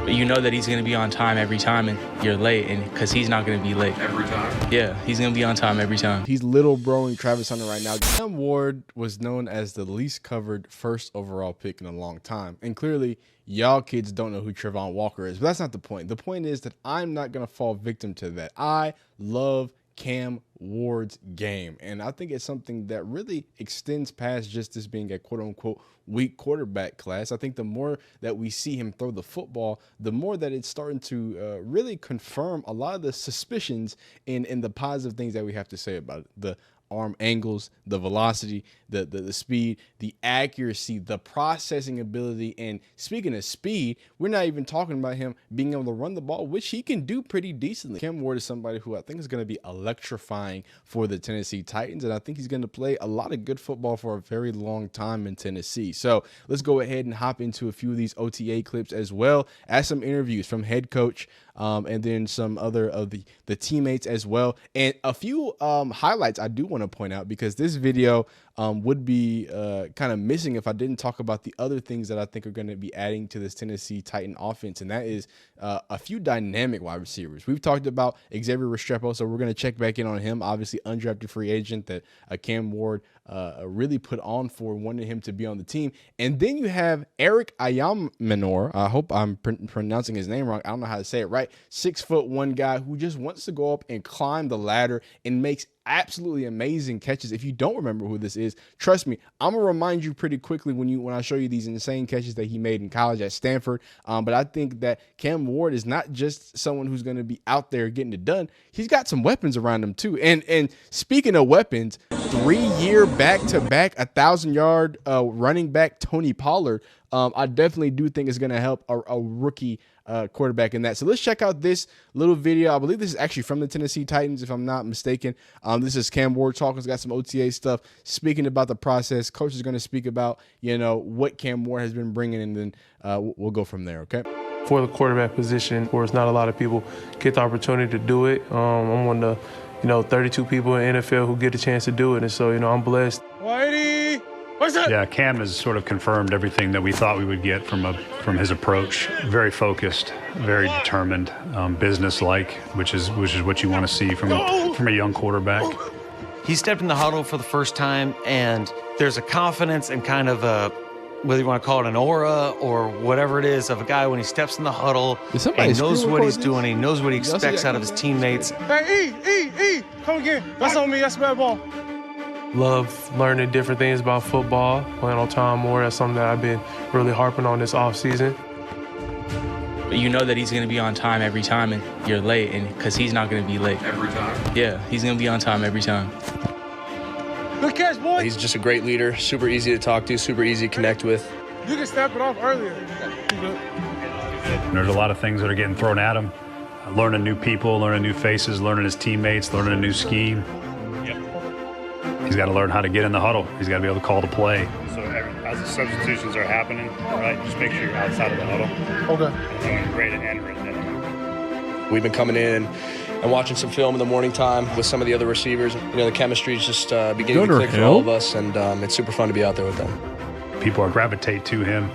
But you know that he's going to be on time every time, and you're late, and because he's not going to be late. Every time? Yeah, he's going to be on time every time. He's little broing Travis Hunter right now. Cam Ward was known as the least covered first overall pick in a long time. And clearly, y'all kids don't know who Trevon Walker is. But that's not the point. The point is that I'm not going to fall victim to that. I love Cam Ward's game, and I think it's something that really extends past just this being a quote-unquote weak quarterback class. I think the more that we see him throw the football, the more that it's starting to really confirm a lot of the suspicions in the positive things that we have to say about it. The arm angles, the velocity, the speed, the accuracy, the processing ability. And speaking of speed, we're not even talking about him being able to run the ball, which he can do pretty decently. Cam Ward is somebody who I think is going to be electrifying for the Tennessee Titans, and I think he's going to play a lot of good football for a very long time in Tennessee. So let's go ahead and hop into a few of these OTA clips, as well as some interviews from head coach and then some other of the teammates as well, and a few highlights I do want to point out, because this video would be kind of missing if I didn't talk about the other things that I think are going to be adding to this Tennessee Titan offense, and that is a few dynamic wide receivers. We've talked about Xavier Restrepo, so we're going to check back in on him. Obviously, undrafted free agent that Cam Ward really put on for, wanted him to be on the team. And then you have Eric Ayomanor. I hope I'm pronouncing his name wrong. I don't know how to say it right. 6'1" guy who just wants to go up and climb the ladder and makes absolutely amazing catches. If you don't remember who this is, trust me, I'm gonna remind you pretty quickly when I show you these insane catches that he made in college at Stanford. But I think that Cam Ward is not just someone who's going to be out there getting it done. He's got some weapons around him too. And speaking of weapons, 3-year back-to-back 1,000-yard running back Tony Pollard. I definitely do think it's going to help a rookie quarterback in that. So let's check out this little video. I believe this is actually from the Tennessee Titans, if I'm not mistaken. This is Cam Ward talking. He's got some OTA stuff, speaking about the process. Coach is going to speak about, what Cam Ward has been bringing, and then we'll go from there, okay? For the quarterback position, where it's not a lot of people get the opportunity to do it. I'm one of the 32 people in NFL who get a chance to do it, and so I'm blessed. Whitey, what's up? Yeah, Cam has sort of confirmed everything that we thought we would get from his approach. Very focused, very determined, business-like, which is what you want to see from a young quarterback. He stepped in the huddle for the first time, and there's a confidence and kind of a, whether you want to call it an aura or whatever it is, of a guy when he steps in the huddle and knows what he's doing, he knows what he expects out of his teammates. Hey, E, come again. That's on me, that's bad ball. Love learning different things about football, playing on time more. That's something that I've been really harping on this offseason. But you know that he's going to be on time every time, and you're late, and because he's not going to be late. Every time? Yeah, he's going to be on time every time. Good catch, boy. He's just a great leader, super easy to talk to, super easy to connect with. You can step it off earlier. There's a lot of things that are getting thrown at him. Learning new people, learning new faces, learning his teammates, learning a new scheme. He's got to learn how to get in the huddle. He's got to be able to call the play. So as the substitutions are happening, right, just make sure you're outside of the huddle. Okay. And you're ready to enter it. We've been coming in and watching some film in the morning time with some of the other receivers. The chemistry is just beginning to click for all of us, and it's super fun to be out there with them. People gravitate to him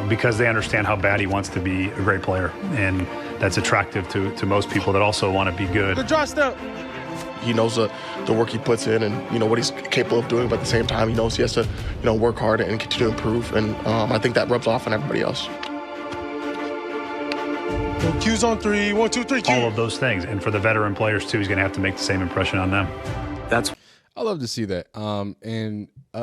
because they understand how bad he wants to be a great player, and that's attractive to most people that also want to be good. Good draw step. He knows the work he puts in, and what he's capable of doing, but at the same time he knows he has to work hard and continue to improve, and I think that rubs off on everybody else. Q's on 3, 1, 2, 3, Q. All of those things, and for the veteran players too, he's going to have to make the same impression on them. I love to see that.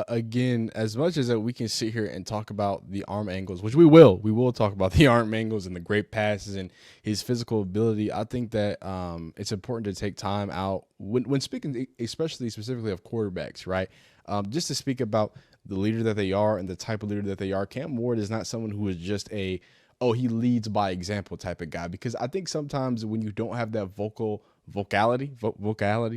Again, as much as that we can sit here and talk about the arm angles, which we will talk about the arm angles and the great passes and his physical ability. I think that it's important to take time out when speaking, especially specifically of quarterbacks, right? Just to speak about the leader that they are and the type of leader that they are. Cam Ward is not someone who is just he leads by example type of guy, because I think sometimes when you don't have that vocality,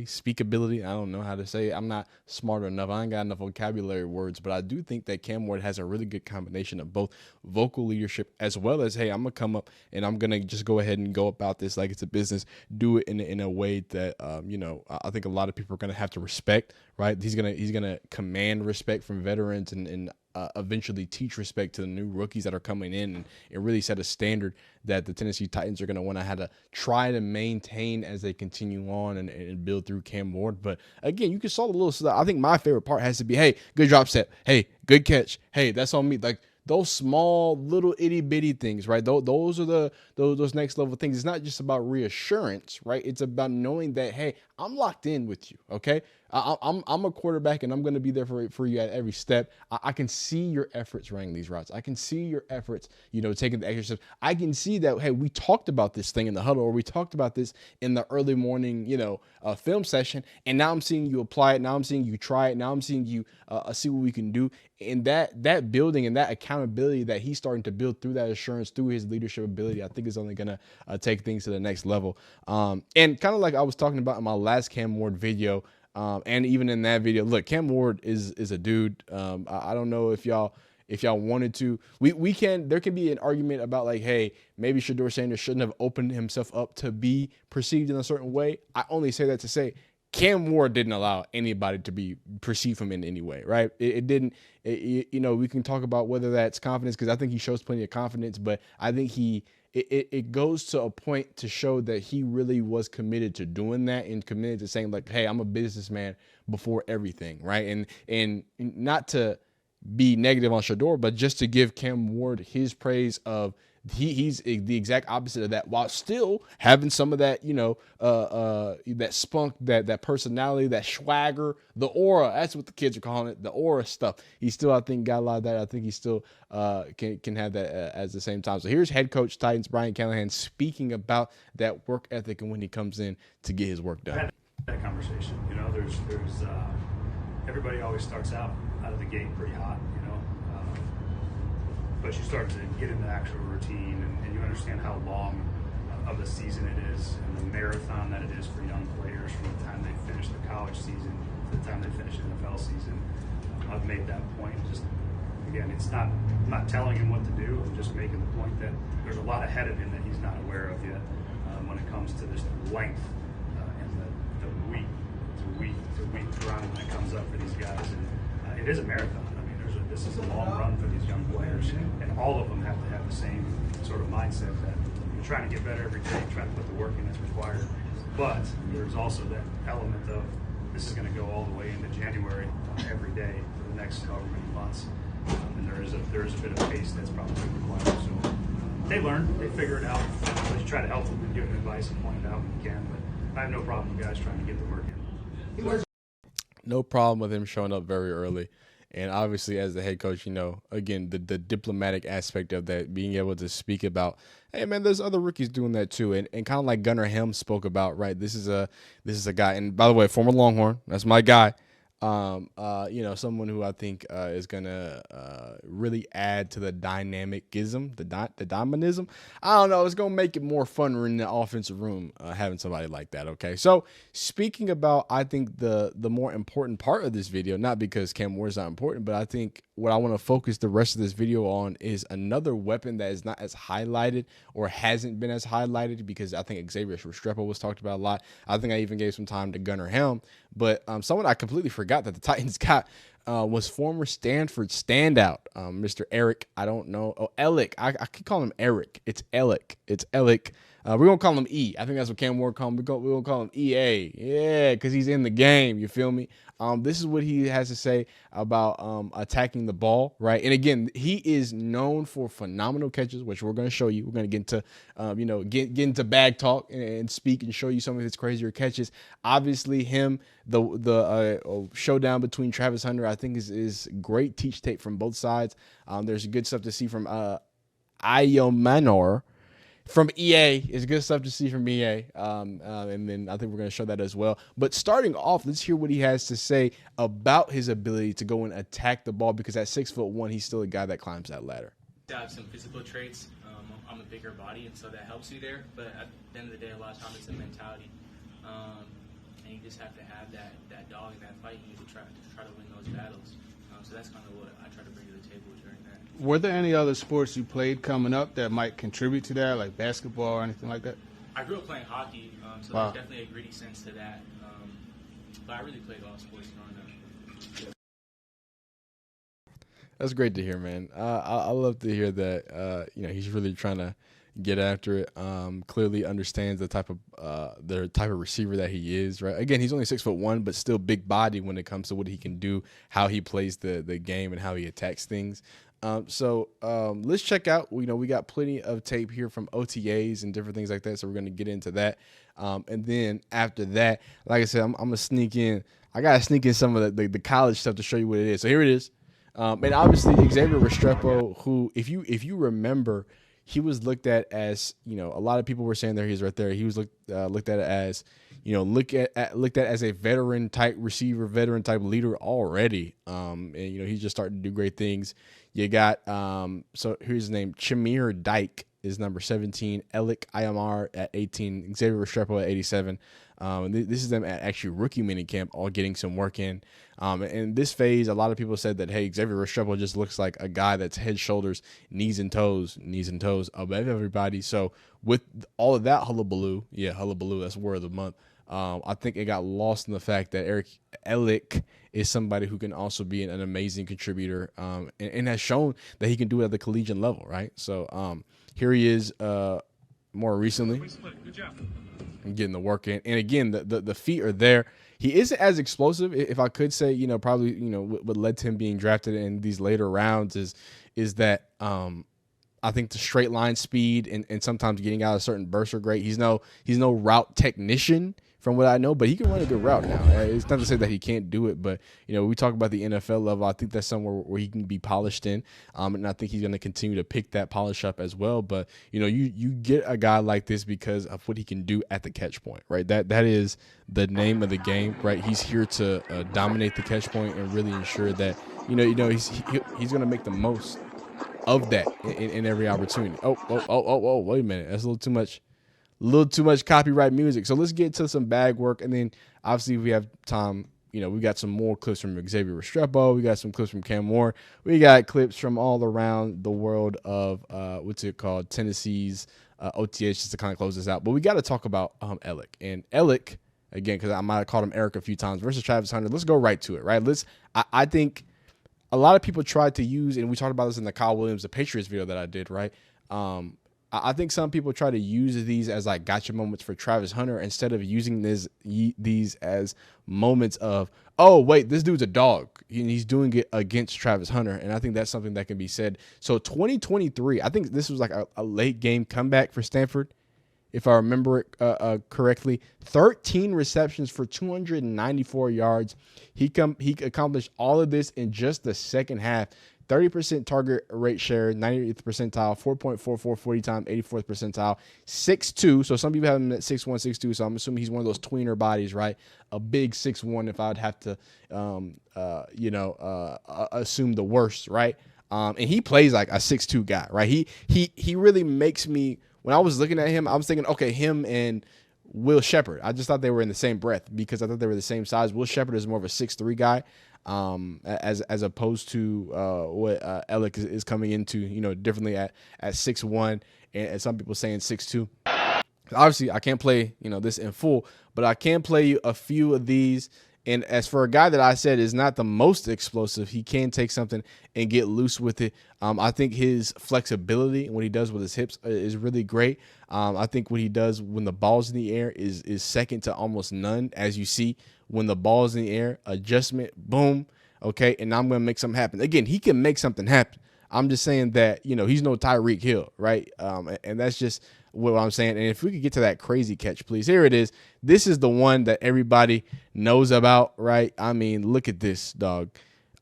speakability, I don't know how to say it. I'm not smart enough. I ain't got enough vocabulary words, but I do think that Cam Ward has a really good combination of both vocal leadership as well as, hey, I'm going to come up and I'm going to just go ahead and go about this like it's a business, do it in a way that, I think a lot of people are going to have to respect, right? He's gonna command respect from veterans and eventually teach respect to the new rookies that are coming in, and really set a standard that the Tennessee Titans are going to want to have to try to maintain as they continue on and build through Cam Ward. But again, you can saw the little stuff. I think my favorite part has to be, hey, good drop step. Hey, good catch. Hey, that's on me. Like those small little itty bitty things, right? Those are those next level things. It's not just about reassurance, right? It's about knowing that, hey, I'm locked in with you. Okay. I'm a quarterback and I'm going to be there for you at every step. I can see your efforts running these routes. I can see your efforts, taking the extra steps. I can see that, hey, we talked about this thing in the huddle, or we talked about this in the early morning, film session. And now I'm seeing you apply it. Now I'm seeing you try it. Now I'm seeing you see what we can do. And that building and that accountability that he's starting to build through that assurance, through his leadership ability, I think is only going to take things to the next level. And kind of like I was talking about in my last Cam Ward video, and even in that video, look, Cam Ward is a dude. I don't know if y'all wanted to, there can be an argument about like, hey, maybe Shedeur Sanders shouldn't have opened himself up to be perceived in a certain way. I only say that to say Cam Ward didn't allow anybody to be perceived him in any way, right? It didn't, we can talk about whether that's confidence, because I think he shows plenty of confidence, but I think it goes to a point to show that he really was committed to doing that and committed to saying like, hey, I'm a businessman before everything, right? And not to be negative on Shedeur, but just to give Cam Ward his praise of he's the exact opposite of that, while still having some of that, that spunk, that personality, that swagger, the aura. That's what the kids are calling it, the aura stuff. He still, I think, got a lot of that. I think he still can have that at the same time. So here's head coach Titans Brian Callahan speaking about that work ethic and when he comes in to get his work done. That conversation, there's everybody always starts out of the gate pretty hot, but you start to get into the actual routine and you understand how long of the season it is and the marathon that it is for young players from the time they finish their college season to the time they finish the NFL season. I've made that point. Just again, I'm not telling him what to do. I'm just making the point that there's a lot ahead of him that he's not aware of yet when it comes to this length and the week to week grind that comes up for these guys. And it is a marathon. This is a long run for these young players, and all of them have to have the same sort of mindset that you're trying to get better every day, trying to put the work in that's required. But there's also that element of this is going to go all the way into January every day for the next however many months, and there is a bit of pace that's probably required. So they learn, they figure it out. You try to help them and give them advice and point it out when you can. But I have no problem with guys trying to get the work in. No problem with him showing up very early. And obviously, as the head coach, again, the diplomatic aspect of that, being able to speak about, hey, man, there's other rookies doing that too. And kind of like Gunnar Helm spoke about, right? This is a guy. And by the way, former Longhorn, that's my guy. Someone who I think is going to really add to the dynamicism, the dynamism. I don't know. It's going to make it more fun in the offensive room having somebody like that. Okay. So speaking about, I think the more important part of this video, not because Cam Ward is not important, but I think what I want to focus the rest of this video on is another weapon that is not as highlighted or hasn't been as highlighted, because I think Xavier Restrepo was talked about a lot. I think I even gave some time to Gunnar Helm, but someone I completely forgot that the Titans got was former Stanford standout, Mr. Eric. I don't know. Oh, Elic. I keep calling him Eric. It's Elic. It's Elic. We're going to call him E. I think that's what Cam Ward called him. We're going to call him EA. Yeah, because he's in the game. You feel me? This is what he has to say about attacking the ball, right? And again, he is known for phenomenal catches, which we're going to show you. We're going to get into, get into bag talk and speak and show you some of his crazier catches. Obviously, the showdown between Travis Hunter, I think is great teach tape from both sides. There's good stuff to see from Ayomanor. From EA, it's good stuff to see from EA, and then I think we're going to show that as well. But starting off, let's hear what he has to say about his ability to go and attack the ball, because at 6'1", he's still a guy that climbs that ladder. I have some physical traits. I'm a bigger body, and so that helps you there. But at the end of the day, a lot of times it's a mentality, and you just have to have that dog and that fight in you to try to win those battles. So that's kind of what I try to bring to the table during that. Were there any other sports you played coming up that might contribute to that, like basketball or anything like that? I grew up playing hockey, so wow. There's definitely a gritty sense to that. But I really played all sports growing up. That's great to hear, man. I love to hear that. He's really trying to get after it. Clearly understands the type of receiver that he is. Right. Again, he's only 6'1", but still big body when it comes to what he can do, how he plays the game, and how he attacks things. So let's check out. We got plenty of tape here from OTAs and different things like that. So we're going to get into that. And then after that, like I said, I'm gonna sneak in. I gotta sneak in some of the college stuff to show you what it is. So here it is. And obviously Xavier Restrepo, who, if you remember, he was looked at as, a lot of people were saying there he's right there. He was looked at as, looked at as a veteran type receiver, veteran type leader already. And he's just starting to do great things. You got so here's his name, Chamir Dyke is number 17, Elic Ayomanor at 18, Xavier Restrepo at 87. This is them at actually rookie minicamp, all getting some work in. And this phase, a lot of people said that, hey, Xavier Restrepo just looks like a guy that's head, shoulders, knees and toes above everybody. So with all of that hullabaloo, that's word of the month. I think it got lost in the fact that Elic is somebody who can also be an amazing contributor, and has shown that he can do it at the collegiate level, right? So here he is more recently. And getting the work in, and again, the feet are there. He isn't as explosive, if I could say. Probably what led to him being drafted in these later rounds is that I think the straight line speed and sometimes getting out a certain burst are great. He's no route technician from what I know, but he can run a good route now. It's not to say that he can't do it, but we talk about the NFL level. I think that's somewhere where he can be polished in, and I think he's going to continue to pick that polish up as well. But you get a guy like this because of what he can do at the catch point, right? That is the name of the game, right? He's here to dominate the catch point and really ensure that he's going to make the most of that in every opportunity. Oh, wait a minute, that's a little too much copyright music. So let's get to some bag work, and then obviously if we have time, we got some more clips from Xavier Restrepo. We got some clips from Cam Moore. We got clips from all around the world of Tennessee's OTH, just to kind of close this out. But we got to talk about Elic. And Elic, again, because I might have called him Eric a few times, versus Travis Hunter. Let's go right to it, right? I think a lot of people tried to use, and we talked about this in the Kyle Williams, the Patriots video that I did, right? I think some people try to use these as like gotcha moments for Travis Hunter instead of using these as moments of, oh, wait, this dude's a dog. He's doing it against Travis Hunter. And I think that's something that can be said. So 2023, I think this was like a late game comeback for Stanford, if I remember it correctly. 13 receptions for 294 yards. He accomplished all of this in just the second half. 30% target rate share, 98th percentile, 4.44 40 time, 84th percentile, 6'2". So some people have him at 6'1", 6'2". So I'm assuming he's one of those tweener bodies, right? A big 6'1", if I would have to, assume the worst, right? And he plays like a 6'2" guy, right? He really makes me, when I was looking at him, I was thinking, okay, him and Will Shepherd. I just thought they were in the same breath because I thought they were the same size. Will Shepherd is more of a 6'3" guy. As opposed to what Elic is coming into, differently at 6'1", and some people saying 6'2". Obviously, I can't play this in full, but I can play you a few of these. And as for a guy that I said is not the most explosive, he can take something and get loose with it. I think his flexibility and what he does with his hips is really great. I think what he does when the ball's in the air is second to almost none, as you see. When the ball's in the air, adjustment, boom, okay, and I'm going to make something happen. Again, he can make something happen. I'm just saying that, he's no Tyreek Hill, right? And that's just what I'm saying. And if we could get to that crazy catch, please. Here it is. This is the one that everybody knows about, right? I mean, look at this, dog.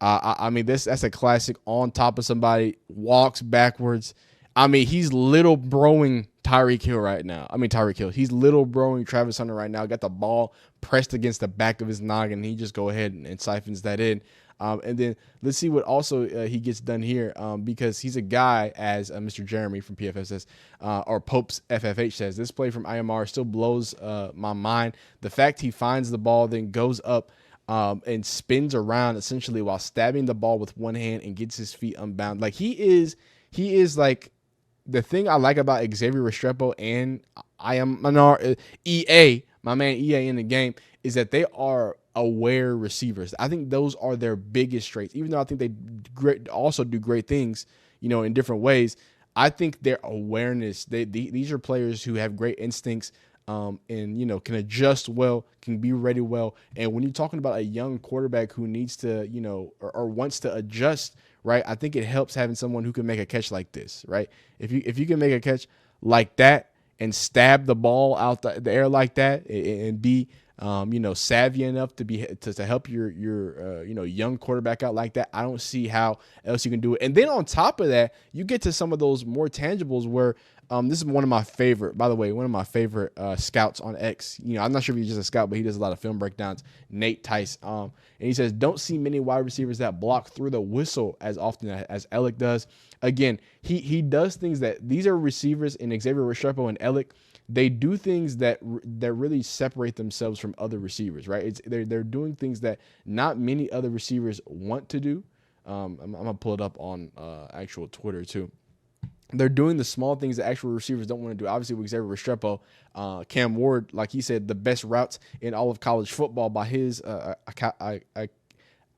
I mean, that's a classic on top of somebody, walks backwards. I mean, he's little broing Tyreek Hill right now. He's little broing Travis Hunter right now. Got the ball pressed against the back of his noggin. He just go ahead and siphons that in. And then let's see what also he gets done here, because he's a guy, as Mr. Jeremy from PFF says, or Pope's FFH says, this play from Ayomanor still blows my mind. The fact he finds the ball, then goes up and spins around essentially while stabbing the ball with one hand and gets his feet unbound. Like he is like, the thing I like about Xavier Restrepo and Ayomanor, EA, my man EA in the game, is that they are aware receivers. I think those are their biggest traits. Even though I think they also do great things, in different ways. I think their awareness. These are players who have great instincts. And can adjust well, can be ready well. And when you're talking about a young quarterback who needs to, or wants to adjust, right? I think it helps having someone who can make a catch like this, right? If you can make a catch like that and stab the ball out the air like that and be savvy enough to help your young quarterback out like that, I don't see how else you can do it. And then on top of that, you get to some of those more tangibles where this is one of my favorite scouts on X. I'm not sure if he's just a scout, but he does a lot of film breakdowns. Nate Tice. And he says, don't see many wide receivers that block through the whistle as often as Elic does. Again, he does things that these are receivers in Xavier Restrepo and Elic. They do things that really separate themselves from other receivers, right? They're doing things that not many other receivers want to do. I'm gonna pull it up on actual Twitter too. They're doing the small things that actual receivers don't want to do. Obviously, with Xavier Restrepo, Cam Ward, like he said, the best routes in all of college football by his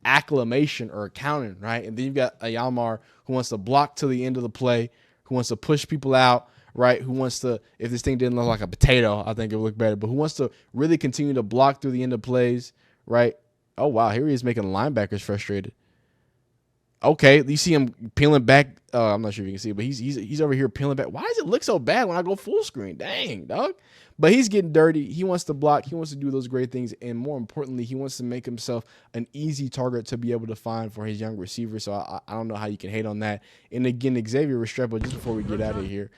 acclamation or accounting, right? And then you've got Ayomanor, who wants to block to the end of the play, who wants to push people out, right? Who wants to, if this thing didn't look like a potato, I think it would look better, but who wants to really continue to block through the end of plays, right? Oh, wow, here he is making linebackers frustrated. Okay, you see him peeling back. I'm not sure if you can see it, but he's over here peeling back. Why does it look so bad when I go full screen? Dang, dog. But he's getting dirty. He wants to block. He wants to do those great things. And more importantly, he wants to make himself an easy target to be able to find for his young receiver. So I don't know how you can hate on that. And again, Xavier Restrepo, just before we get out of here,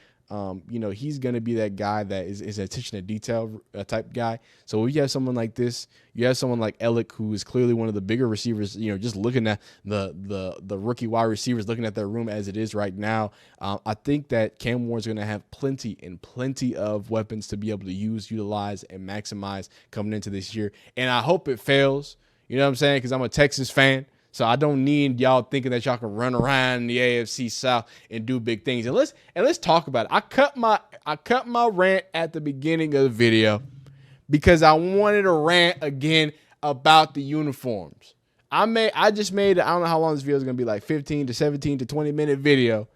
he's going to be that guy that is an attention to detail type guy. So if you have someone like this, you have someone like Elic, who is clearly one of the bigger receivers, just looking at the rookie wide receivers, looking at their room as it is right now. I think that Cam Ward's going to have plenty of weapons to be able to utilize, and maximize coming into this year. And I hope it fails, you know what I'm saying? Because I'm a Texas fan. So I don't need y'all thinking that y'all can run around in the AFC South and do big things. And let's talk about it. I cut my rant at the beginning of the video because I wanted to rant again about the uniforms. I just made I don't know how long this video is gonna be, like 15 to 17 to 20-minute video.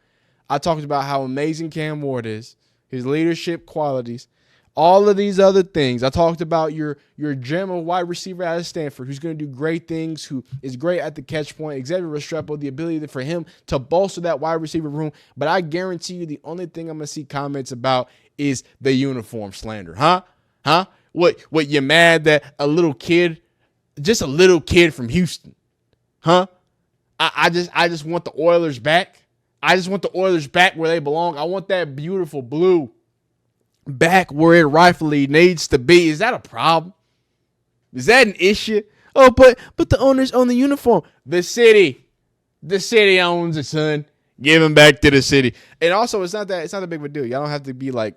I talked about how amazing Cam Ward is, his leadership qualities, all of these other things. I talked about your gem of wide receiver out of Stanford, who's going to do great things, who is great at the catch point. Xavier Restrepo, the ability for him to bolster that wide receiver room. But I guarantee you the only thing I'm going to see comments about is the uniform slander. Huh? What, you mad that a little kid, just a little kid from Houston, huh? I just want the Oilers back. I just want the Oilers back where they belong. I want that beautiful blue back where it rightfully needs to be. Is that a problem? Is that an issue? Oh, but the owners own the uniform. The city owns it, son. Give them back to the city. And also, it's not that big of a deal. Y'all don't have to be like,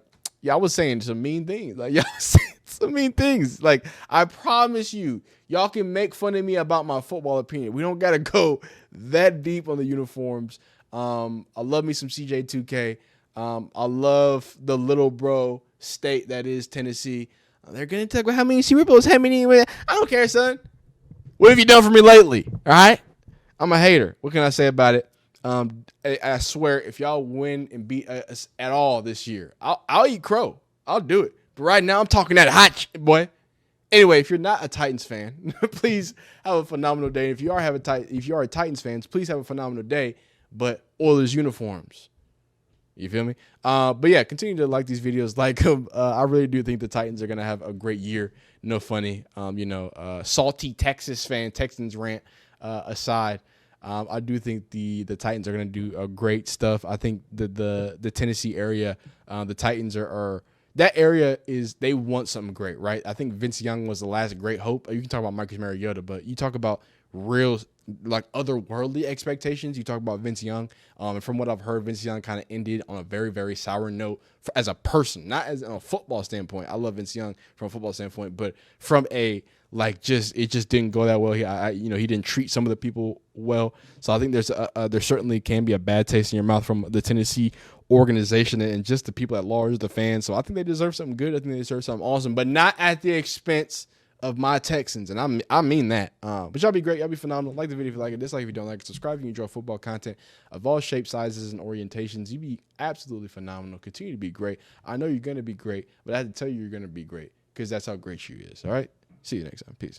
I was saying some mean things. Like, y'all saying some mean things. Like, I promise you, y'all can make fun of me about my football opinion. We don't gotta go that deep on the uniforms. I love me some CJ2K. I love the little bro state that is Tennessee. They're going to talk about how many Super Bowls, how many. I don't care, son. What have you done for me lately? All right? I'm a hater. What can I say about it? I swear, if y'all win and beat us at all this year, I'll eat crow. I'll do it. But right now, I'm talking that hot shit, boy. Anyway, if you're not a Titans fan, please have a phenomenal day. If you are a Titans fan, please have a phenomenal day. But Oilers uniforms. You feel me? But yeah, continue to like these videos. Like them. I really do think the Titans are going to have a great year. No funny. Salty Texas fan, Texans rant aside, I do think the Titans are going to do great stuff. I think the Tennessee area, the Titans are that area they want something great, right? I think Vince Young was the last great hope. You can talk about Marcus Mariota, but you talk about real, like, otherworldly expectations. You talk about Vince Young, and from what I've heard, Vince Young kind of ended on a very, very sour note as a person, not as on a football standpoint. I love Vince Young from a football standpoint, but from a it just didn't go that well. He didn't treat some of the people well. So I think there certainly can be a bad taste in your mouth from the Tennessee organization and just the people at large, the fans. So I think they deserve something good. I think they deserve something awesome, but not at the expense of my Texans, and I mean that. But y'all be great. Y'all be phenomenal. Like the video if you like it. Dislike if you don't like it. Subscribe if you enjoy football content of all shapes, sizes, and orientations. You be absolutely phenomenal. Continue to be great. I know you're going to be great, but I had to tell you you're going to be great because that's how great you is. All right? See you next time. Peace.